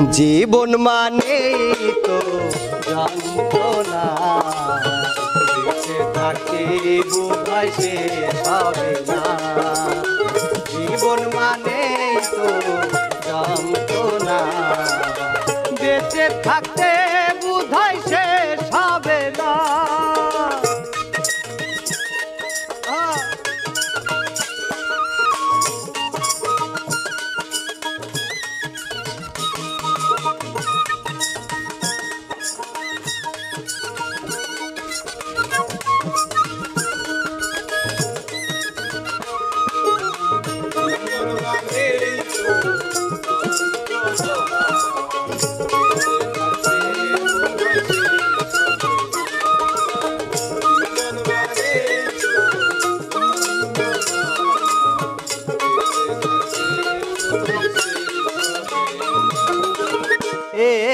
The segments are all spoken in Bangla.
জীবন মানে তো যন্ত্রণা, বেঁচে থাকতে বোধহয় শেষ হবে না। জীবন মানে তো যন্ত্রণা, বেঁচে থাকতে বোধহয় শেষ হবে না।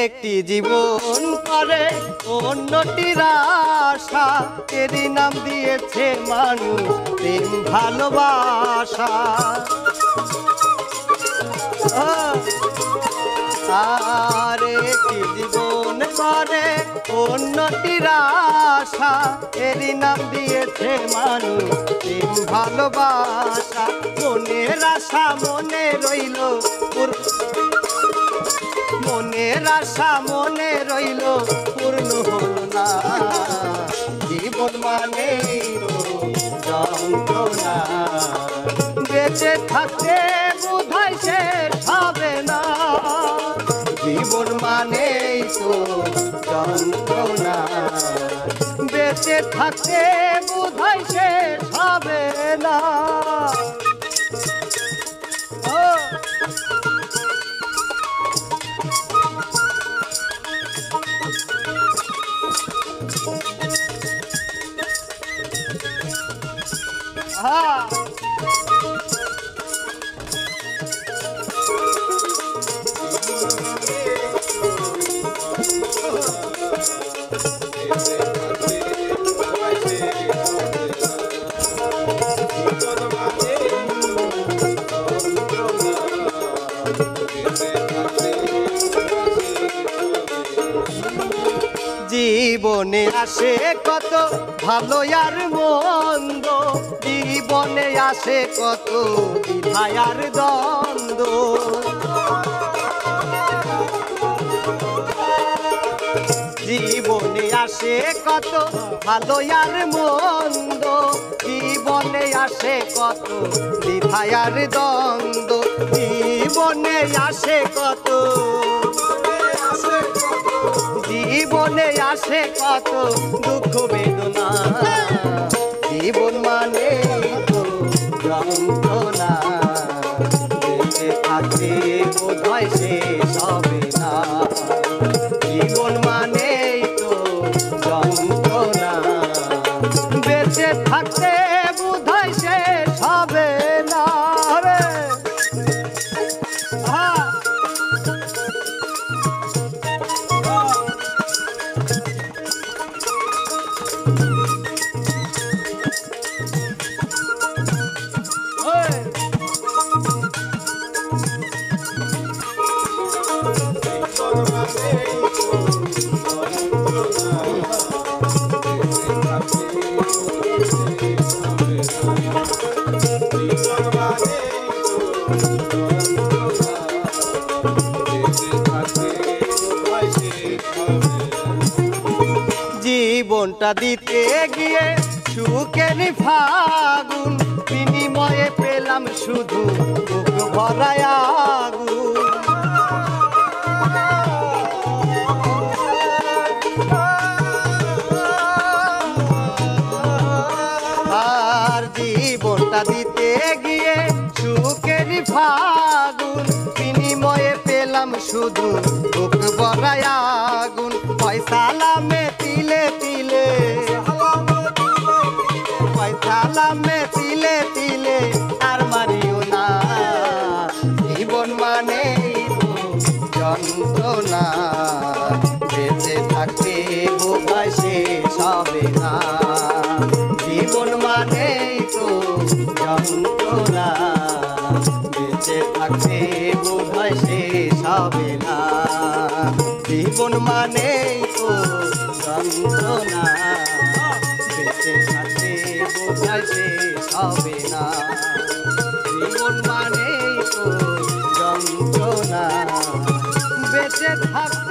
একটি জীবন করে অন্যটির আশা, এরই নাম দিয়েছে মানুষ প্রেম ভালোবাসা। আর একটি জীবন করে অন্যটির আশা, এরই নাম দিয়েছে মানুষ প্রেম ভালোবাসা। মনের আশা মনে রইল, মনের আশা মনে রইল, পূর্ণ হল না। জীবন মানে যন্ত্রণা, বেঁচে থাকতে বোধহয় শেষ হবে না। জীবন মানে তো যন্ত্রণা, বেঁচে থাকতে বোধহয় শেষ হবে না। জীবনে আসে কত ভালো আর মন্দ, জীবনে আসে কত দ্বিধা আর দ্বন্দ্ব। জীবনে আসে কত ভালো আর মন্দ, জীবনে আসে কত দ্বিধা আর দ্বন্দ্ব। জীবনে আসে কত, জীবনে আসে কত দুঃখ বেদনা। জীবন মানে তো যন্ত্রণা, বেঁচে থাকতে বোধহয় শেষ হবে না। জীবন মানে তো যন্ত্রণা, বেঁচে থাকতে বোধহয় শেষ হবে না। জীবনটা দিতে গিয়ে সুখের ফাগুন, বিনিময়ে পেলাম শুধু বুক ভরায় আগুন। আর জীবনটা দিতে গিয়ে সুখের ফাগুন, বিনিময়ে পেলাম শুধু বুক ভরায় আগুন। পয়সালামে তিলে তিলে, পয়সালামে তিলে তিলে আর মারিও না। জীবন মানে যন্ত্রণা, বেঁচে থাকতে বোধহয় শেষ হবে না। জীবন মানে তো যন্ত্রণা, বেঁচে থাকতে বোধহয় শেষ হবে না। জীবন মানেই তো যন্ত্রণা, বেঁচে থাকতে বোঝায় শেষ হবে না। জীবন মানেই তো যন্ত্রণা, বেঁচে থাকতে